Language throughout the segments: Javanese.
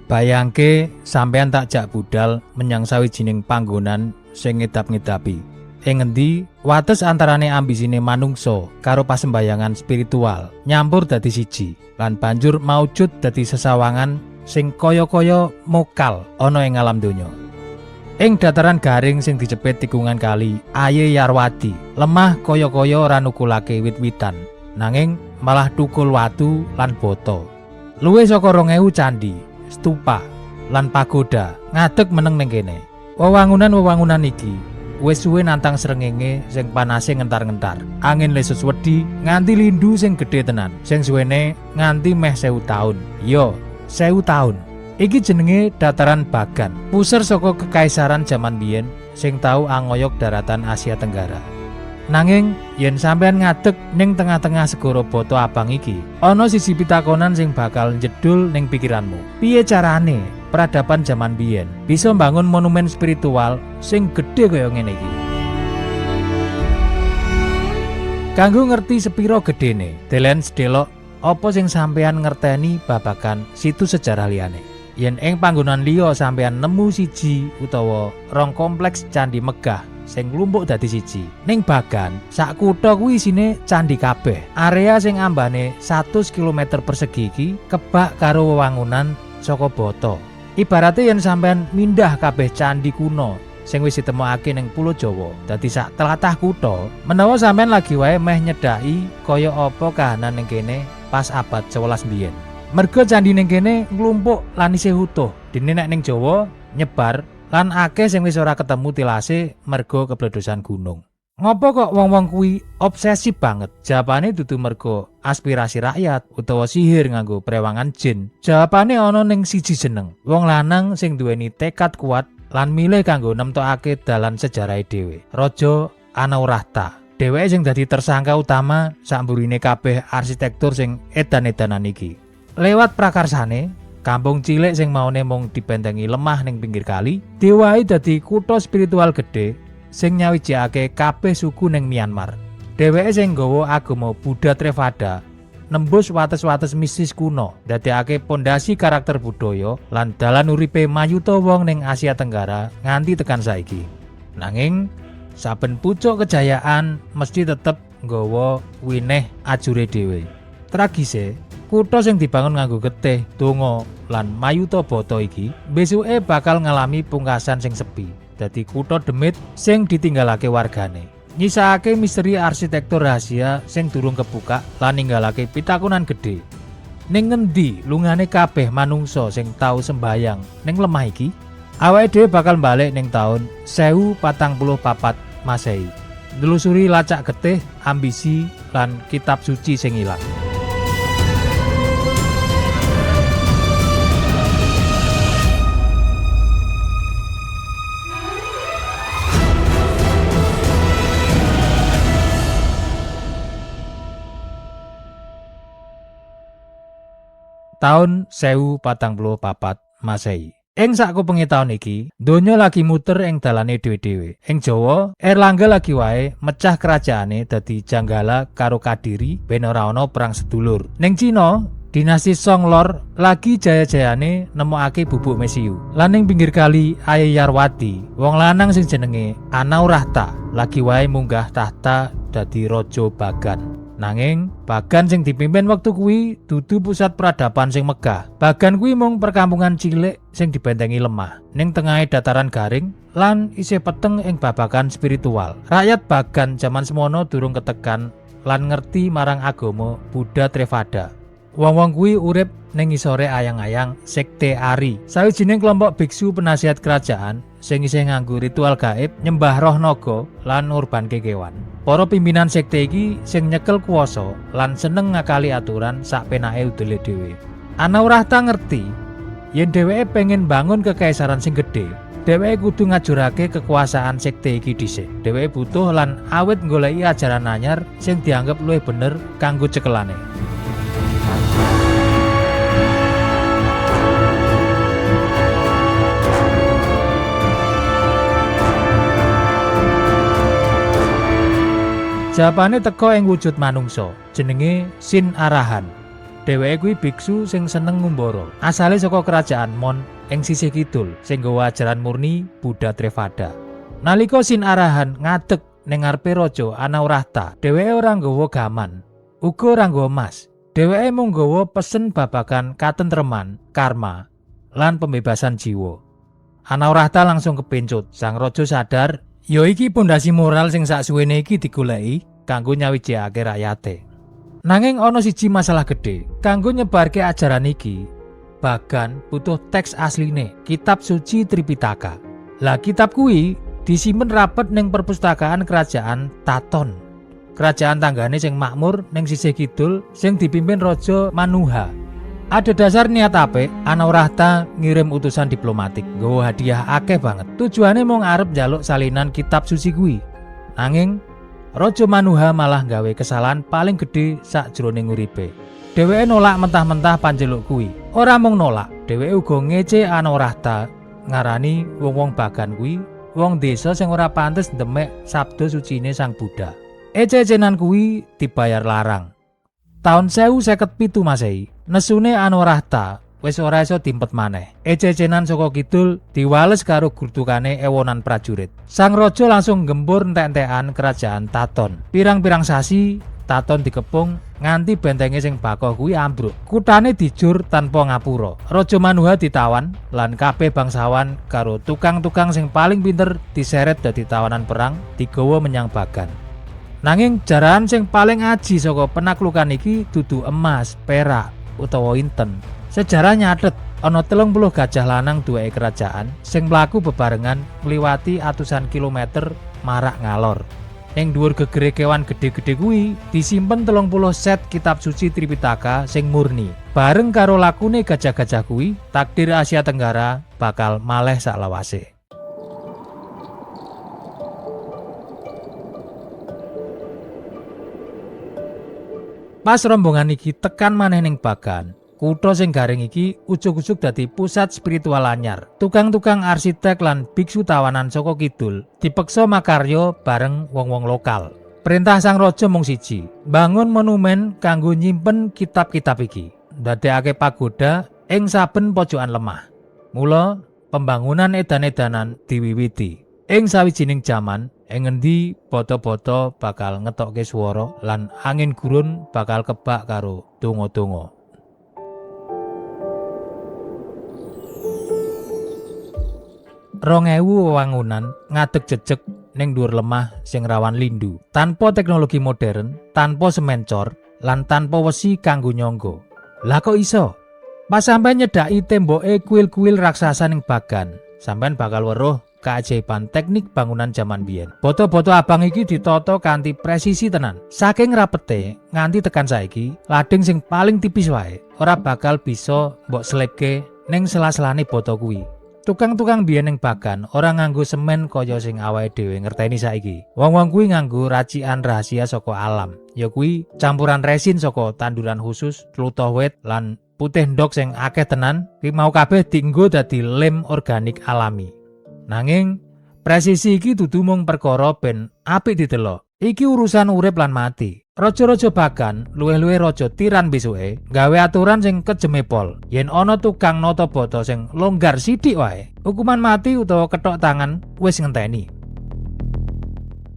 Bayangke sampeyan tak jak budal menyang sawijining panggonan sing ngedap-ngedapi. Ing ngendi wates antarane ambisine manungsa karo pasembayangan spiritual nyampur dadi siji lan banjur maujud dadi sesawangan sing kaya-kaya mokal ana ing alam donya. Ing dataran garing sing dicepit tikungan kali Aye Yarwadi, lemah kaya-kaya ora nukulake wit-witan, nanging malah tukul watu lan boto. Luwih saka 2000 candhi, stupa lan pagoda ngadeg meneng ning kene. Wewangunan iki wis suwe nantang srengenge sing panase ngentar-ngentar. Angin lesus wedi nganti lindu sing gedhe tenan, sing suwene nganti meh 1000 taun. Yo, 1000 taun. Iki jenenge dataran Bagan, pusar saka kekaisaran jaman biyen sing tau angoyok daratan Asia Tenggara. Nanging yen sampean ngadeg ning tengah-tengah segara Bata Abang iki, ana sisi pitakonan sing bakal njedul ning pikiranmu. Piye carane peradaban jaman biyen bisa mbangun monumen spiritual sing gedhe kaya ngene iki? Kanggo ngerti sepiro gedene, delen sedelok apa sing sampean ngerteni babagan situs sejarah liyane. Yen ing panggonan liya sampeyan nemu siji utawa rong kompleks candi megah sing nglumpuk dadi siji, ning Bagan sak kutha kuwi isine candi kabeh. Area sing ambane 100 km persegi iki kebak karo wewangunan saka Bata. Ibarate yen sampeyan mindah kabeh candi kuno sing wis ditemokake ning Pulo Jawa dadi sak tlatah kutha, menawa sampeyan lagi wae meh nyedhaki kaya apa kahanan ning kene pas abad 11 biyen. Merga candi ning kene nglumpuk lan isih utuh, dene nek ning Jawa nyebar lan akeh sing wis ora ketemu tilase merga kebledosan gunung. Ngopo kok wong-wong kuwi obsesif banget? Jawabane dudu merga aspirasi rakyat utawa sihir nganggo prewangan jin. Jawabane ana ning siji jeneng. Wong lanang sing duweni tekad kuat lan milih kanggo nemtokake dalan sejarahe dhewe. Raja Anaurahta. Dheweke sing dadi tersangka utama samburine kabeh arsitektur sing edan-edanan iki. Lewat prakarsane, kampung cilik sing maune mung dibentengi lemah ning pinggir kali, diwahi dadi kutha spiritual gedhe sing nyawijake kabeh suku ning Myanmar. Dheweke sing nggawa agama Buddha Theravada nembus wates-wates mistis kuno, dadekake pondasi karakter budaya lan dalan uripe mayuta wong ning Asia Tenggara nganti tekan saiki. Nanging saben pucuk kejayaan mesti tetep nggawa wineh ajure dhewe. Tragise, kutha sing dibangun nganggo getih, donga lan mayuta bata iki besuke bakal ngalami pungkasan sing sepi. Dadi kutha demit sing ditinggalake wargane. Nyisakake misteri arsitektur rahasia sing durung kebuka lan ninggalake pitakonan gedhe. Ning ngendi lungane kabeh manungsa sing tau sembayang ning lemah iki? Awake dhewe bakal balik ning taun 1044 Masehi. Nelusuri lacak getih, ambisi lan kitab suci sing ilang. Taun 1044 Masehi. Ing sakupenge taun iki, donya lagi muter ing dalane dhewe-dhewe. Ing Jawa, Erlangga lagi wae mecah kerajaane dadi Janggala karo Kadiri ben ora ana perang sedulur. Ning Cina, dinasti Songlor lagi jaya-jayane nemokake bubuk mesiu. Lan ing pinggir kali Aye Yarwadi, wong lanang sing jenenge Anaurahta lagi wae munggah tahta dadi raja Bagan. Nanging Bagan sing dipimpin wektu kuwi dudu pusat peradaban sing megah. Bagan kuwi mung perkampungan cilik sing dibentengi lemah ning tengahe dataran garing lan isih peteng ing babagan spiritual. Rakyat Bagan jaman semono durung ketekan lan ngerti marang agama Buddha Theravada. Wong-wong kuwi urip ning ngisore ayang-ayang sekte Ari, sawijining kelompok biksu penasihat kerajaan sing isih nganggo ritual gaib, nyembah roh naga lan ngurbanke kewan. Para pimpinan sekte iki sing nyekel kuwasa lan seneng ngakali aturan sak penake udele dhewe. Anaurahta ngerti yen dheweke pengen bangun kekaisaran sing gedhe, dheweke kudu ngajurake kekuasaan sekte iki dhisik. Dheweke butuh lan awit nggoleki ajaran anyar sing dianggep luwih bener kanggo cekelane. Jawabane teka ing wujud manungsa, jenenge Sin Arahan. Dheweke kuwi biksu sing seneng ngumbara. Asale saka kerajaan Mon ing sisih kidul sing nggawa ajaran murni Buddha Theravada. Nalika Sin Arahan ngadeg ning ngarepe Raja Anaurahta, dheweke ora nggawa gaman, uga ora nggawa emas. Dheweke mung nggawa pesen babagan katentreman, karma, lan pembebasan jiwa. Anaurahta langsung kepencut. Sang raja sadar, ya iki pondasi moral sing saksuwene iki digoleki kanggo nyawijake rakyate. Nanging ana siji masalah gedhe. Kanggo nyebarke ajaran iki, Bagan butuh teks asline, kitab suci Tripitaka. Lah kitab kuwi disimpen rapet ning perpustakaan kerajaan Taton. Kerajaan tanggane sing makmur ning sisih kidul sing dipimpin Raja Manuha. Ada dasar niat apik, Anaurahta ngirim utusan diplomatik, nggawa hadiah akeh banget. Tujuane mung arep njaluk salinan kitab suci kuwi. Nanging Raja Manuha malah gawe kesalahan paling gedhe sakjroning uripe. Dheweke nolak mentah-mentah panjeluk kuwi. Ora mung nolak, dheweke uga ngece Anaurahta, ngarani wong-wong Bagan kuwi wong desa sing ora pantes ndemek sabda sucine Sang Buddha. Ece-ecenan kuwi dibayar larang. Taun 1057 Masehi, nesune Anaurahta wis ora iso dimpet maneh. Ece-ecenan saka kidul diwales karo gurtukane ewonan prajurit. Sang raja langsung gembur entek-entekan kerajaan Taton. Pirang-pirang sasi Taton dikepung nganti bentenge sing bakoh kuwi ambruk. Kutane dijur tanpa ngapura. Raja Manuha ditawan lan kabeh bangsawan karo tukang-tukang sing paling pinter diseret dadi tawanan perang digawa menyang Bagan. Nanging jarahan sing paling aji saka penaklukan iki dudu emas, perak utawa inten. Sejarah nyatet ana 30 gajah lanang duweke kerajaan sing mlaku bebarengan ngliwati atusan kilometer marak ngalor. Ing dhuwur gegere kewan gedhe-gedhe kuwi disimpen 30 set kitab suci Tripitaka sing murni. Bareng karo lakune gajah-gajah kuwi, takdir Asia Tenggara bakal maleh saklawase. Pas rombongan iki tekan maneh ning Bagan, kutha sing garing iki ujug-ujug dadi pusat spiritual anyar. Tukang-tukang arsitek lan biksu tawanan saka kidul dipeksa makarya bareng wong-wong lokal. Perintah sang raja mung siji, bangun monumen kanggo nyimpen kitab-kitab iki, ndadekake pagoda ing saben pojokan lemah. Mula pembangunan edan-edanan diwiwiti. Ing sawijining jaman, ing ngendi bata-bata bakal ngetokke swara lan angin gurun bakal kebak karo donga-donga. Rongewu wewangunan ngadeg jejeg ning dhuwur lemah sing rawan lindu, tanpa teknologi modern, tanpa semencor, lan tanpa wesi kanggo nyangga. Lah kok iso? Pas sampeyan nyedaki temboke kuil-kuil raksasa ning Bagan, sampeyan bakal weruh keajaiban teknik bangunan jaman biyen. Boto-boto abang iki ditata kanthi presisi tenan. Saking rapete nganti tekan saiki, lading sing paling tipis wae ora bakal bisa mbok selipke ning sela-selane boto kuwi. Tukang-tukang biyen ning Bagan ora nganggo semen kaya sing awake dhewe ngerteni saiki. Wong-wong kuwi nganggo racikan rahasia saka alam. Ya kuwi campuran resin saka tanduran khusus, tlutoh wit lan putih ndok sing akeh tenan. Kuwi mau kabeh dienggo dadi lem organik alami. Nanging presisi iki dudu mung perkara ben apik didelok. Iki urusan urip lan mati. Raja-raja Bagan luwih-luwih raja tiran besuke gawe aturan sing kejeme pol. Yen ana tukang nata bata sing longgar sithik wae, hukuman mati utawa kethok tangan wis ngenteni.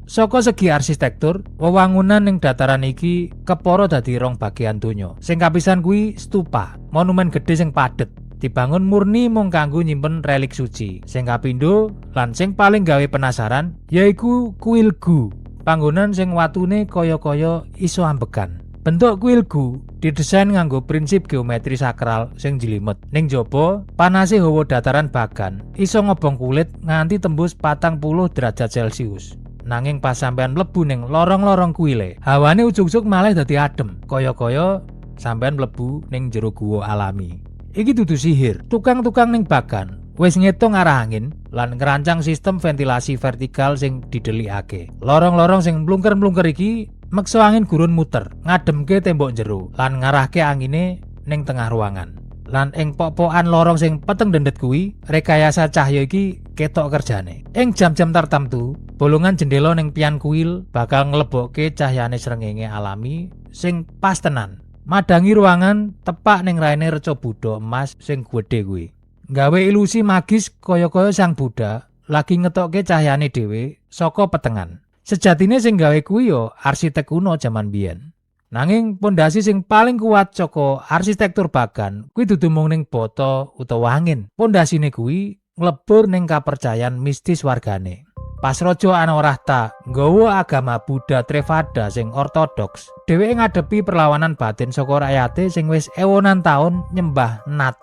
Saka segi arsitektur, wewangunan ning dataran iki kepara dadi rong bagean donya. Sing kapisan kuwi stupa, monumen gedhe sing padhet. Dibangun murni mung kanggo nyimpen relik suci. Sing kapindho lan sing paling gawe penasaran yaiku kuil Gu. Panggonan sing watune kaya-kaya iso ambekan. Bentuk kuil Gu didesain nganggo prinsip geometri sakral sing jlimet. Ning jaba, panase hawa dataran Bagan iso ngobong kulit nganti tembus 40 derajat Celcius. Nanging pas sampean mlebu ning lorong-lorong kuile, hawane ujug-ujug malah dadi adem, kaya-kaya sampean mlebu ning jero guwa alami. Iki dudu sihir. Tukang-tukang ning Bagan wis ngitung arah angin lan ngerancang sistem ventilasi vertikal sing didelikake. Lorong-lorong sing mlungker-mlungker iki meksa angin gurun muter, ngademke tembok jero lan ngarahke angine ning tengah ruangan. Lan ing pok-pokan lorong sing peteng dendet kuwi, rekayasa cahya iki ketok kerjane. Ing jam-jam tartamtu, bolongan jendela ning pian kuil bakal nglebokke cahyane srengenge alami sing pas tenan. madangi ruangan tepak ning raine reca Buddha emas sing gedhe kuwi. Gawe ilusi magis kaya-kaya Sang Buddha lagi ngetokke cahyane dhewe saka petengan. Sejatine sing gawe kuwi ya arsitek kuno jaman biyen. Nanging pondasi sing paling kuat saka arsitektur Bagan kuwi dudu mung ning bata utawa angin. Pondasine kuwi nglebur ning kapercayan mistis wargane. Pas Raja Anorahta nggawa agama Buddha Theravada sing ortodoks, dheweke ngadepi perlawanan batin saka rakyate sing wis ewonan taun nyembah Nat.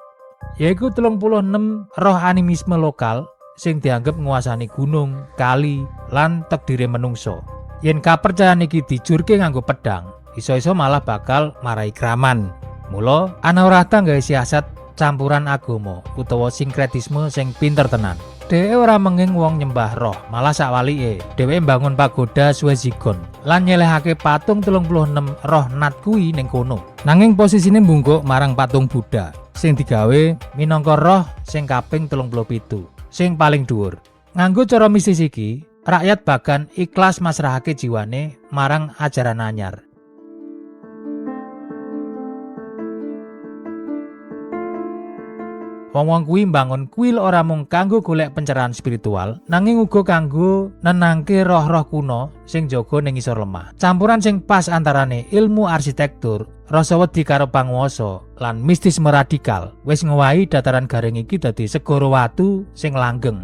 Yaiku 36 roh animisme lokal sing dianggep nguasani gunung, kali, lan takdire menungso. Yen kapercayan iki dijurke nganggo pedang, iso-iso malah bakal marai kraman. Mula Anorahta nggawe siasat campuran agama utawa sinkretisme sing pinter tenan. Dheweke ora menging wong nyembah roh, malah sakwalike dheweke mbangun pagoda Swezigon lan nyelehake patung 36 roh Nat kuwi ning kono. Nanging posisine mbungkuk marang patung Buddha sing digawe minangka roh sing kaping 37, sing paling dhuwur. Nganggo cara mistis iki, rakyat Bagan ikhlas masrahake jiwane marang ajaran anyar. Wong-wong kuwi mbangun kuil ora mung kanggo golek pencerahan spiritual, nanging uga kanggo nenangke roh-roh kuno sing jaga ning isor lemah. Campuran sing pas antarane ilmu arsitektur, rasa wedi karo panguwasa, lan mistisme radikal wis ngowahi dataran garing iki dadi segara watu sing langgeng.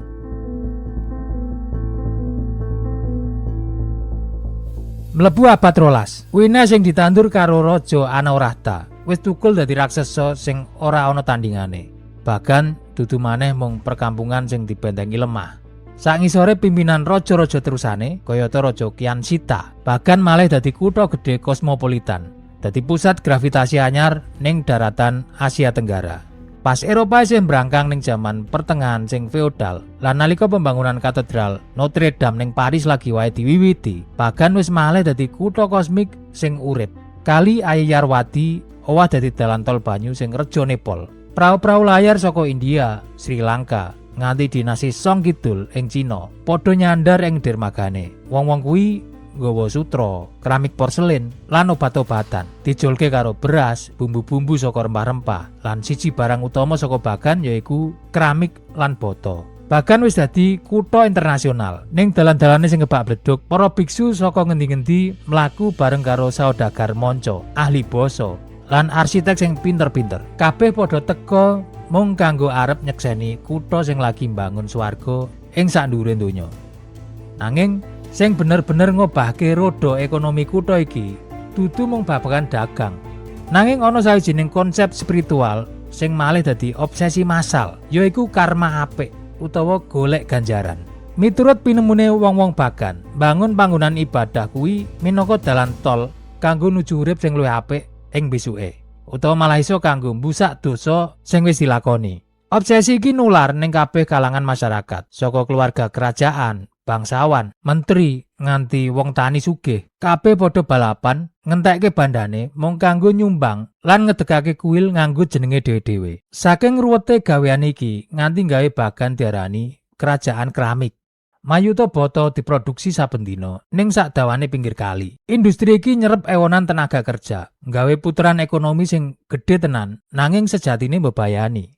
Mlebu abad 12, Wina sing ditandur karo Raja Anorahta wis tukul dadi raksasa sing ora ana tandingane. Bahkan dudu maneh mung perkampungan sing dibentengi lemah. Sangisore pimpinan raja-raja terusane kayata Raja Kyansita, bahkan malih dadi kutha gedhe kosmopolitan, dadi pusat gravitasi anyar ning daratan Asia Tenggara. Pas Eropa sing brangkang ning jaman pertengahan sing feodal, lan nalika pembangunan katedral Notre Dame ning Paris lagi wae diwiwiti, bahkan wis malih dadi kutha kosmik sing urip. Kali Ayeyarwady owah dadi dalan tol banyu sing reja Nepal. Prau-prau layar saka India, Sri Lanka, nganti dinasti Song Kidul ing Cina, padha nyandar ing dermagane. Wong-wong kuwi nggawa sutra, keramik porselin, lan obat-obatan. Dijolke karo beras, bumbu-bumbu saka rempah-rempah, lan siji barang utama saka Bagan yaiku keramik lan boto. Bagan wis dadi kutha internasional. Ning dalan-dalane sing kebak bleduk, para biksu saka ngendi-endi mlaku bareng karo saudagar manca, ahli basa, lan arsitek sing pinter-pinter. Kabeh padha teka mung kanggo arep nyekseni kutha sing lagi mbangun swarga ing sakndhuwure donya. Nanging sing bener-bener ngobahke roda ekonomi kutha iki dudu mung babagan dagang. Nanging ana sawijining konsep spiritual sing malih dadi obsesi massal, yaiku karma apik utawa golek ganjaran. Miturut pinemune wong-wong Bagan, bangun panggonan ibadah kuwi minangka dalan tol kanggo nuju urip sing luwih apik ing besuke, utawa malah iso kanggo mbusak dosa sing wis dilakoni. Obsesi iki nular ning kabeh kalangan masyarakat, saka keluarga kerajaan, bangsawan, menteri, nganti wong tani sugih. Kabeh padha balapan ngentekke bandane mung kanggo nyumbang lan ngedegake kuil nganggo jenenge dhewe-dhewe. Saking ruwete gawean iki, nganti gawe Bagan diarani kerajaan keramik. Mayuta boto diproduksi saben dina ning sak dawane pinggir kali. Industri iki nyerep ewonan tenaga kerja, nggawe puteran ekonomi sing gedhe tenan, nanging sejatine mbebayani.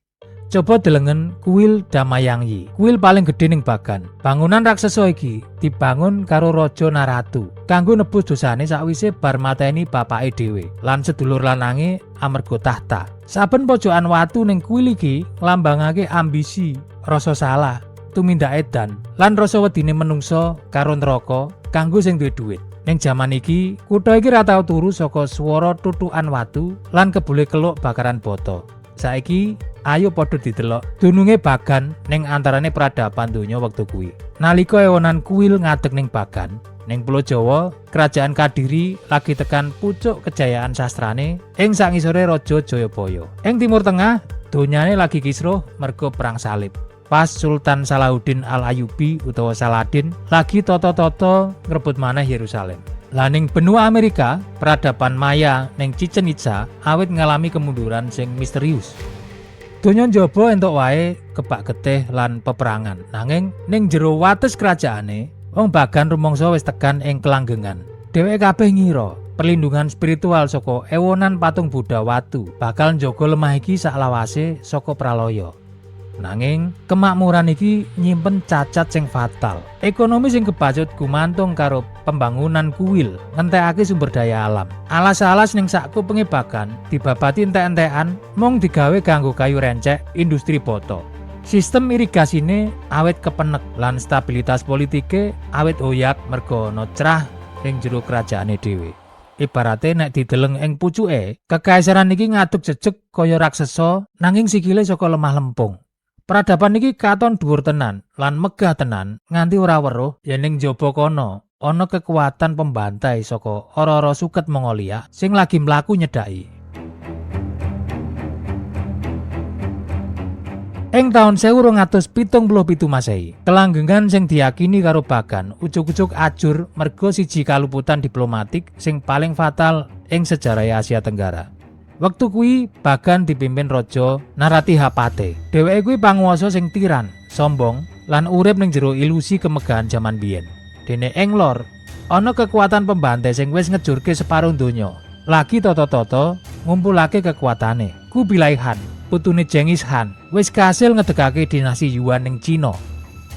Coba delengen kuil Damayangyi, kuil paling gedhe ning Bagan. Bangunan raksasa iki dibangun karo Raja Naratu kanggo nebus dosane sakwise bar mateni bapake dhewe lan sedulur lanange amarga tahta. Saben pojokan watu ning kuil iki nglambangake ambisi, rasa salah, tumindak edan, lan rasa wedine menungsa karo neraka kanggo sing duwe dhuwit. Ning jaman iki, kutha iki ra tau turu saka swara tutukan watu lan kebule keluk bakaran boto. Saiki ayo padha didelok dununge Bagan ning antarane peradaban donya wektu kuwi. Nalika ewonan kuil ngadeg ning Bagan, ning Pulo Jawa, kerajaan Kadiri lagi tekan pucuk kejayaan sastrane ing sangisore Raja Jayabaya. Ing Timur Tengah, donyane lagi kisruh merga perang salib. Pas Sultan Salahuddin Al-Ayyubi utawa Saladin lagi toto-toto ngrebut maneh Yerusalem. Lah ning benua Amerika, peradaban Maya ning Chichen Itza awit ngalami kemunduran sing misterius. Donya njaba entuk wae kebak getih lan peperangan. Nanging ning jero wates kerajaane, wong Bagan rumangsa wis tekan ing kelanggengan. Dheweke kabeh ngira perlindungan spiritual saka ewonan patung Buddha watu bakal njaga lemah iki saklawase saka pralaya. Nanging kemakmuran iki nyimpen cacat sing fatal. Ekonomi sing kebacut gumantung karo pembangunan kuil ngentekake sumber daya alam. Alas-alas ning sakupenge bagan dibabati entek-entekan mung digawe kanggo kayu rencek industri boto. Sistem irigasine awet kepenek lan stabilitas politike awet hoyak merga ana crah ning jero kerajaane dhewe. Ibarate nek dideleng ing pucuke, kekaisaran iki ngaduk jejeg kaya raksasa nanging sikile saka lemah lempung. Peradaban iki katon dhuwur tenan lan megah tenan nganti ora weruh yen ning jaba kono ana kekuatan pembantai saka ora-ora suket Mongolia sing lagi mlaku nyedhaki. Ing taun 1277 Masehi, kelanggengan sing diyakini karo Bagan ujug-ujug ajur merga siji kaluputan diplomatik sing paling fatal ing sejarah Asia Tenggara. Wektu kuwi Bagan dipimpin Raja Naratihapate. Dheweke kuwi panguwasa sing tiran, sombong lan urip ning jero ilusi kemegahan jaman biyen. Dene ing lor ana kekuatan pembantai sing wis ngejurke separuh donya. Lagi toto-toto ngumpulake kekuatane. Kubilai Khan, putune Genghis Khan, wis kasil ngedegake dinasti Yuan ning Cina.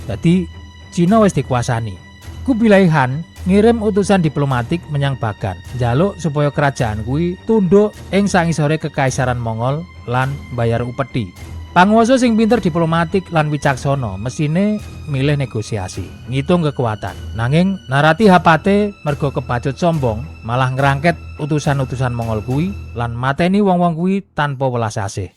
Dadi Cina wis dikuasani. Kubilai Khan ngirim utusan diplomatik menyang Bagan, njaluk supaya kerajaan kuwi tunduk ing sangisore kekaisaran Mongol lan bayar upeti. Panguwasa sing pinter diplomatik lan wicaksana mesine milih negosiasi, ngitung kekuatan. Nanging Naratihapate merga kebacut sombong malah ngrangket utusan-utusan Mongol kuwi lan mateni wong-wong kuwi tanpa welas asih.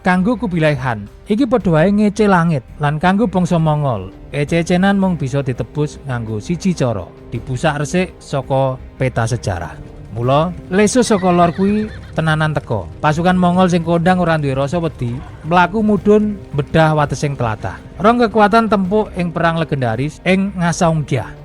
Kanggo Kubilai Khan, iki padha wae ngece langit lan kanggo bangsa Mongol, ece-ecenan mung bisa ditebus nganggo siji cara, dibusak resik saka peta sejarah. Mula lesus saka lor kuwi tenanan teka. Pasukan Mongol sing kondang ora duwe rasa wedi, mlaku mudhun bedah watesing tlatah. Rong kekuatan tempuk ing perang legendaris ing Ngasaunggyah.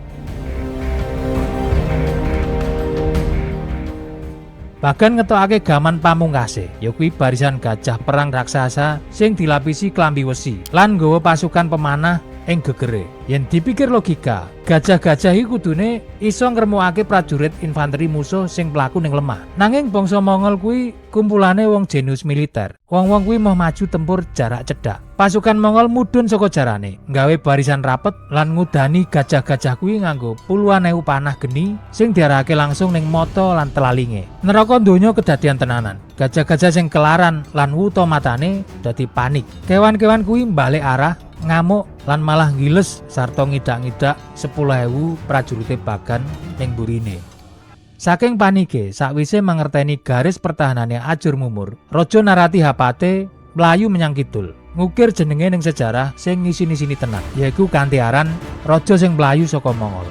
Bagan ngetokake gaman pamungkase, yakuwi barisan gajah perang raksasa sing dilapisi klambi wesi lan nggawa pasukan pemanah ing gegere. Yen dipikir logika, gajah-gajah iki kudune iso ngremukake prajurit infanteri musuh sing mlaku ning lemah. Nanging bangsa Mongol kuwi kumpulane wong jenius militer. Wong-wong kuwi mau maju tempur jarak cedhak. Pasukan Mongol mudhun saka jarane, nggawe barisan rapet lan ngudani gajah-gajah kuwi nganggo puluhan ewu panah geni sing diarahake langsung ning mata lan telalinge. Neraka donya kedadian tenanan. Gajah-gajah sing kelaran lan wuta matane dadi panik. Kewan-kewan kuwi mbalik arah, ngamuk lan malah ngiles sarta ngidak-ngidak 10.000 prajurite Bagan ning burine. Saking panike, sakwise mangerteni garis pertahanane ajur mumur, Raja Naratihapate mlayu menyang kidul. Ngukir jenenge ning sejarah sing ngisi-isini tenan, yaiku kanthi aran raja sing mlayu saka Mongol.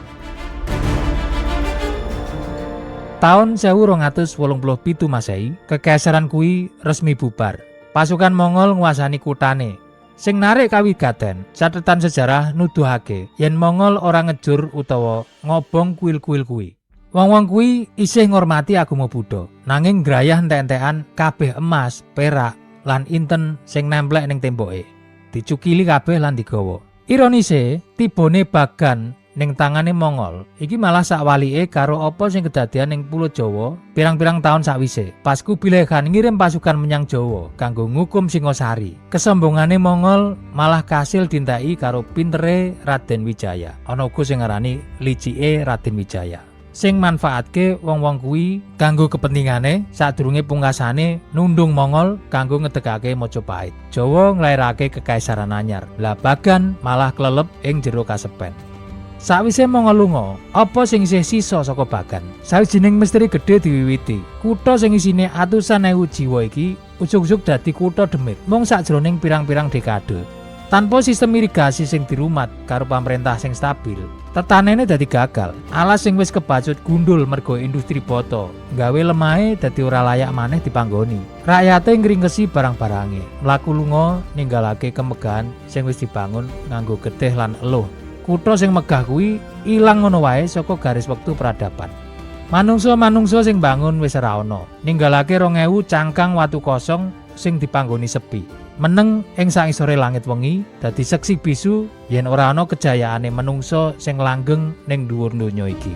Taun 1287 Masehi, kekaisaran kuwi resmi bubar. Pasukan Mongol nguasani kutane. Sing narik kawigaten, catetan sejarah nuduhake yen Mongol ora ngejur utawa ngobong kuil-kuil kuwi. Wong-wong kuwi isih ngormati agama Buddha, nanging grayah entek-entekan kabeh emas, perak lan inten sing nemplek ning temboke. Dicukili kabeh lan digawa. Ironise, tibone Bagan ning tangane Mongol iki malah sakwalike karo apa sing kedadian ning Pulo Jawa pirang-pirang taun sakwise. Pas Kubilai Khan ngirim pasukan menyang Jawa kanggo ngukum Singasari, kesombongane Mongol malah kasil dinteki karo pintere Raden Wijaya. Ana uga sing ngarani licike Raden Wijaya, sing manfaatke wong-wong kuwi kanggo kepentingane sadurunge pungkasane nundung Mongol kanggo ngedegake Majapahit. Jawa nglairake kekaisaran anyar. Lah Bagan malah klelep ing jero kasepen. Sakwise Mongol lunga, apa sing isih sisa saka Bagan? Sawijining misteri gedhe diwiwiti. Kutha sing isine atusan ewu jiwa iki ujug-ujug dadi kutha demit mung sakjroning pirang-pirang dekade. Tanpa sistem irigasi sing dirumat karo pamerintah sing stabil, tetanene dadi gagal. Alas sing wis kebacut gundul mergo industri boto, gawe lemahe dadi ora layak maneh dipanggoni. Rakyate ngringkesi barang-barange, mlaku lunga ninggalake kemegahan sing wis dibangun nganggo getih lan eluh. Kutha sing megah kuwi ilang ngono wae saka garis wektu peradaban. Manungsa-manungsa sing bangun wis ora ana, ninggalake 2000 cangkang watu kosong sing dipanggoni sepi. meneng ing sangisore langit wengi dadi seksi bisu yen ora ana kejayaane menungsa sing langgeng ning dhuwur donya iki.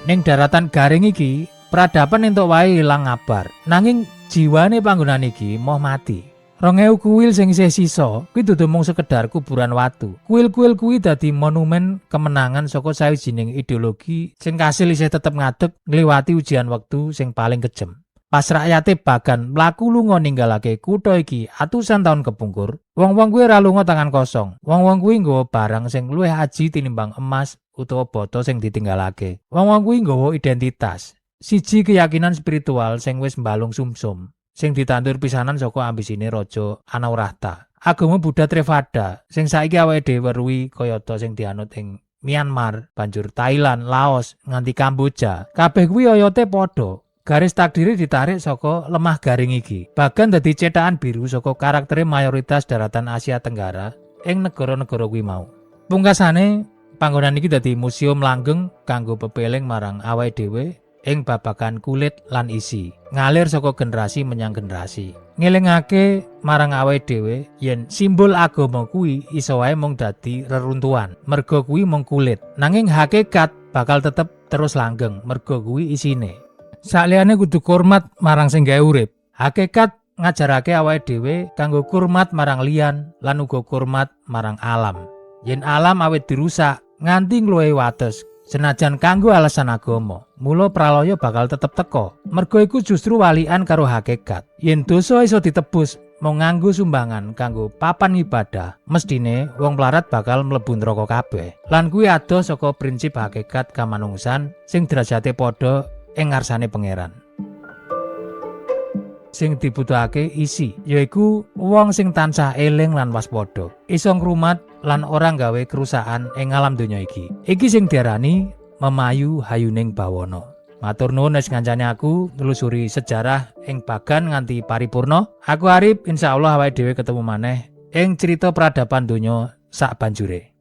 Ning daratan garing iki, peradaban entuk wae ilang ngabar. Nanging jiwane panggonan iki moh mati. 2000 kuil sing isih sisa kuwi dudu mung sekedar kuburan watu. Kuil-kuil kuwi dadi monumen kemenangan saka sawijining ideologi sing kasil isih tetep ngadeg ngliwati ujian wektu sing paling kejem. Pas rakyate bagan mlaku lunga ninggalake kutha iki atusan taun kepungkur, wong-wong kuwi ora lunga tangan kosong. Wong-wong kuwi nggawa barang sing luwih aji tinimbang emas utawa bata sing ditinggalake. Wong-wong kuwi nggawa identitas, siji keyakinan spiritual sing wis mbalung sumsum, sing ditandur pisanan saka ambisine Raja Anawrahta. Agama Buddha Theravada sing saiki awake dhewe weruhi kayata sing dianut ing Myanmar, banjur Thailand, Laos, nganti Kamboja. Kabeh kuwi oyote padha. Garis takdiri ditarik saka lemah garing iki. Bahkan dadi cetakan biru saka karaktere mayoritas daratan Asia Tenggara ing negara-negara kuwi mau. Pungkasane panggonan iki dadi museum langgeng kanggo pepeling marang awake dhewe ing babagan kulit lan isi, ngalir saka generasi menyang generasi. Ngelingake marang awake dhewe yen simbol agama kuwi iso wae mung dadi reruntuhan, merga kuwi mung kulit. Nanging hakikat bakal tetep terus langgeng, merga kuwi isine. Saliyane kudu hormat marang sing gawe urip. Hakikat ngajarake awake dhewe kanggo hormat marang liyan lan uga hormat marang alam. Yen alam awit dirusak nganti ngluwihi wates senajan kanggo alasan agama, mula pralaya bakal tetep teka. Merga iku justru walikan karo hakikat. Yen dosa iso ditebus mung nganggo sumbangan kanggo papan ibadah, mestine wong mlarat bakal mlebu neraka kabeh. Lan kuwi adoh saka prinsip hakikat kamanungsan sing derajate padha ing ngarsane pangeran. Sing dibutuhake isi, yaiku wong sing tansah eling lan waspada, iso ngrumat lan ora gawe kerusakan ing alam donya iki. Iki sing diarani memayu hayuning bawana. Matur nuwun wis ngancani aku nelusuri sejarah ing bagan nganti paripurna. Aku arep insyaallah awake dhewe ketemu maneh ing cerita peradaban donya sak banjure.